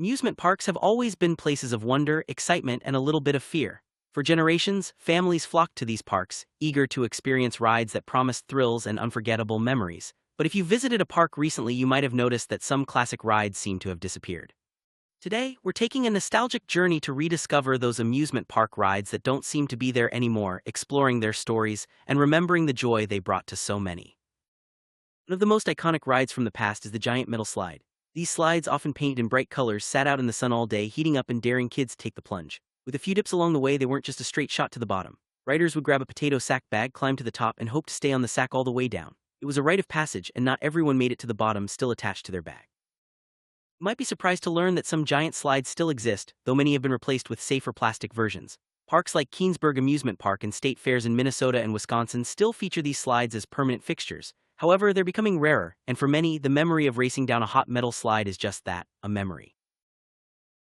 Amusement parks have always been places of wonder, excitement, and a little bit of fear. For generations, families flocked to these parks, eager to experience rides that promised thrills and unforgettable memories. But if you visited a park recently, you might have noticed that some classic rides seem to have disappeared. Today, we're taking a nostalgic journey to rediscover those amusement park rides that don't seem to be there anymore, exploring their stories, and remembering the joy they brought to so many. One of the most iconic rides from the past is the giant metal slide. These slides, often painted in bright colors, sat out in the sun all day, heating up and daring kids to take the plunge. With a few dips along the way, they weren't just a straight shot to the bottom. Riders would grab a potato sack bag, climb to the top, and hope to stay on the sack all the way down. It was a rite of passage, and not everyone made it to the bottom, still attached to their bag. You might be surprised to learn that some giant slides still exist, though many have been replaced with safer plastic versions. Parks like Keensburg Amusement Park and state fairs in Minnesota and Wisconsin still feature these slides as permanent fixtures. However, they're becoming rarer, and for many, the memory of racing down a hot metal slide is just that, a memory.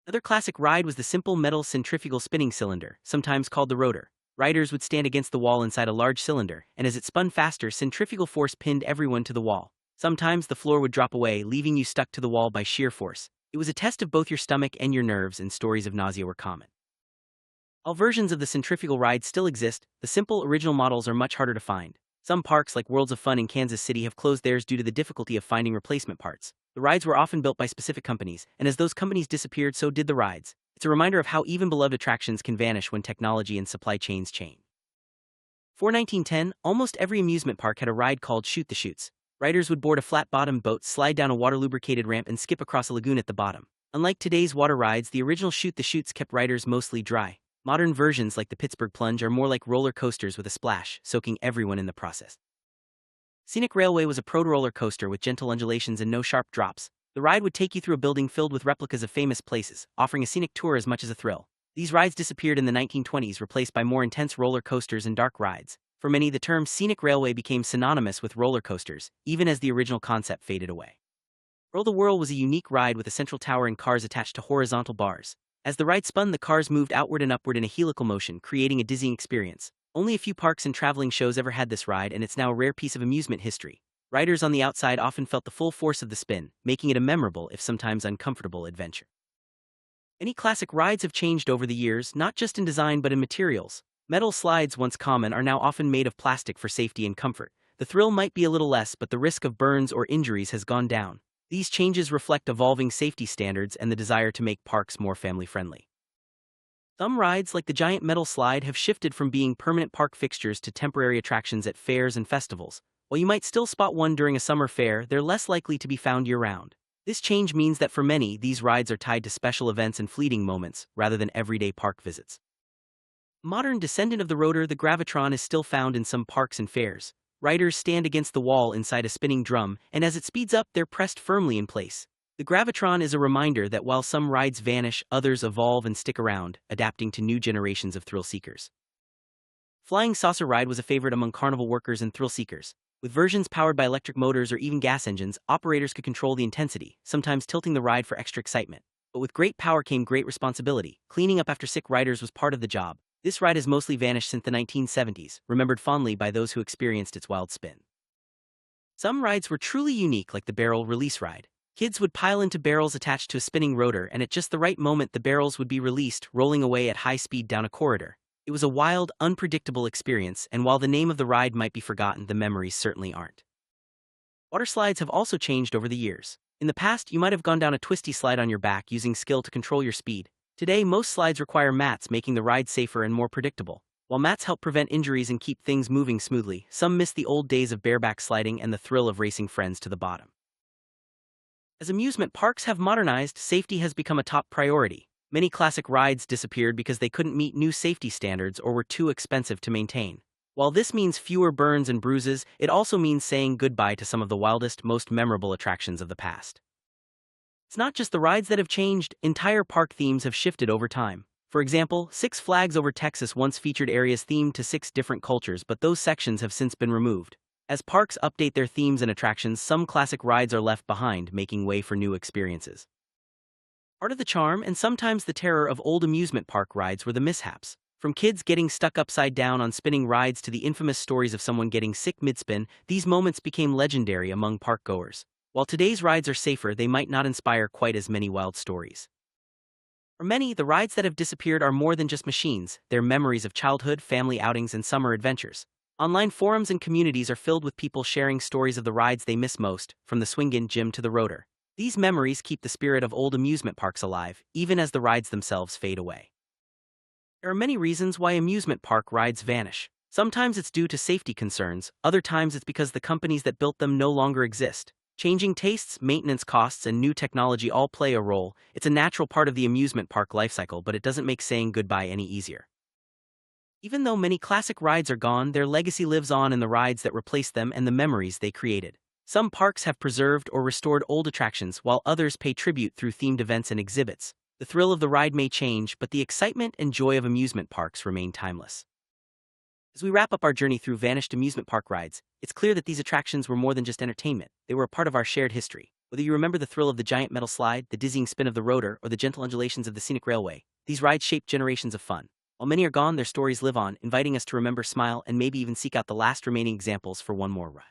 Another classic ride was the simple metal centrifugal spinning cylinder, sometimes called the rotor. Riders would stand against the wall inside a large cylinder, and as it spun faster, centrifugal force pinned everyone to the wall. Sometimes the floor would drop away, leaving you stuck to the wall by sheer force. It was a test of both your stomach and your nerves, and stories of nausea were common. All versions of the centrifugal ride still exist. The simple original models are much harder to find. Some parks like Worlds of Fun in Kansas City have closed theirs due to the difficulty of finding replacement parts. The rides were often built by specific companies, and as those companies disappeared, so did the rides. It's a reminder of how even beloved attractions can vanish when technology and supply chains change. Before 1910, almost every amusement park had a ride called Shoot the Chutes. Riders would board a flat-bottomed boat, slide down a water-lubricated ramp, and skip across a lagoon at the bottom. Unlike today's water rides, the original Shoot the Chutes kept riders mostly dry. Modern versions like the Pittsburgh Plunge are more like roller coasters with a splash, soaking everyone in the process. Scenic Railway was a roller coaster with gentle undulations and no sharp drops. The ride would take you through a building filled with replicas of famous places, offering a scenic tour as much as a thrill. These rides disappeared in the 1920s, replaced by more intense roller coasters and dark rides. For many, the term scenic railway became synonymous with roller coasters, even as the original concept faded away. Roll the Whirl was a unique ride with a central tower and cars attached to horizontal bars. As the ride spun, the cars moved outward and upward in a helical motion, creating a dizzying experience. Only a few parks and traveling shows ever had this ride, and it's now a rare piece of amusement history. Riders on the outside often felt the full force of the spin, making it a memorable, if sometimes uncomfortable, adventure. Many classic rides have changed over the years, not just in design but in materials. Metal slides, once common, are now often made of plastic for safety and comfort. The thrill might be a little less, but the risk of burns or injuries has gone down. These changes reflect evolving safety standards and the desire to make parks more family-friendly. Some rides, like the giant metal slide, have shifted from being permanent park fixtures to temporary attractions at fairs and festivals. While you might still spot one during a summer fair, they're less likely to be found year-round. This change means that for many, these rides are tied to special events and fleeting moments, rather than everyday park visits. Modern descendant of the rotor, the gravitron is still found in some parks and fairs. Riders stand against the wall inside a spinning drum, and as it speeds up, they're pressed firmly in place. The gravitron is a reminder that while some rides vanish, others evolve and stick around, adapting to new generations of thrill seekers. Flying Saucer Ride was a favorite among carnival workers and thrill seekers. With versions powered by electric motors or even gas engines, operators could control the intensity, sometimes tilting the ride for extra excitement. But with great power came great responsibility. Cleaning up after sick riders was part of the job. This ride has mostly vanished since the 1970s, remembered fondly by those who experienced its wild spin. Some rides were truly unique, like the barrel release ride. Kids would pile into barrels attached to a spinning rotor, and at just the right moment the barrels would be released, rolling away at high speed down a corridor. It was a wild, unpredictable experience, and while the name of the ride might be forgotten, the memories certainly aren't. Water slides have also changed over the years. In the past, you might have gone down a twisty slide on your back using skill to control your speed. Today, most slides require mats, making the ride safer and more predictable. While mats help prevent injuries and keep things moving smoothly, some miss the old days of bareback sliding and the thrill of racing friends to the bottom. As amusement parks have modernized, safety has become a top priority. Many classic rides disappeared because they couldn't meet new safety standards or were too expensive to maintain. While this means fewer burns and bruises, it also means saying goodbye to some of the wildest, most memorable attractions of the past. It's not just the rides that have changed, entire park themes have shifted over time. For example, Six Flags Over Texas once featured areas themed to 6 different cultures, but those sections have since been removed. As parks update their themes and attractions, some classic rides are left behind, making way for new experiences. Part of the charm and sometimes the terror of old amusement park rides were the mishaps. From kids getting stuck upside down on spinning rides to the infamous stories of someone getting sick mid-spin, these moments became legendary among park goers. While today's rides are safer, they might not inspire quite as many wild stories. For many, the rides that have disappeared are more than just machines, they're memories of childhood, family outings, and summer adventures. Online forums and communities are filled with people sharing stories of the rides they miss most, from the swing-in gym to the rotor. These memories keep the spirit of old amusement parks alive, even as the rides themselves fade away. There are many reasons why amusement park rides vanish. Sometimes it's due to safety concerns, other times it's because the companies that built them no longer exist. Changing tastes, maintenance costs, and new technology all play a role. It's a natural part of the amusement park lifecycle, but it doesn't make saying goodbye any easier. Even though many classic rides are gone, their legacy lives on in the rides that replaced them and the memories they created. Some parks have preserved or restored old attractions, while others pay tribute through themed events and exhibits. The thrill of the ride may change, but the excitement and joy of amusement parks remain timeless. As we wrap up our journey through vanished amusement park rides, it's clear that these attractions were more than just entertainment. They were a part of our shared history. Whether you remember the thrill of the giant metal slide, the dizzying spin of the rotor, or the gentle undulations of the scenic railway, these rides shaped generations of fun. While many are gone, their stories live on, inviting us to remember, smile, and maybe even seek out the last remaining examples for one more ride.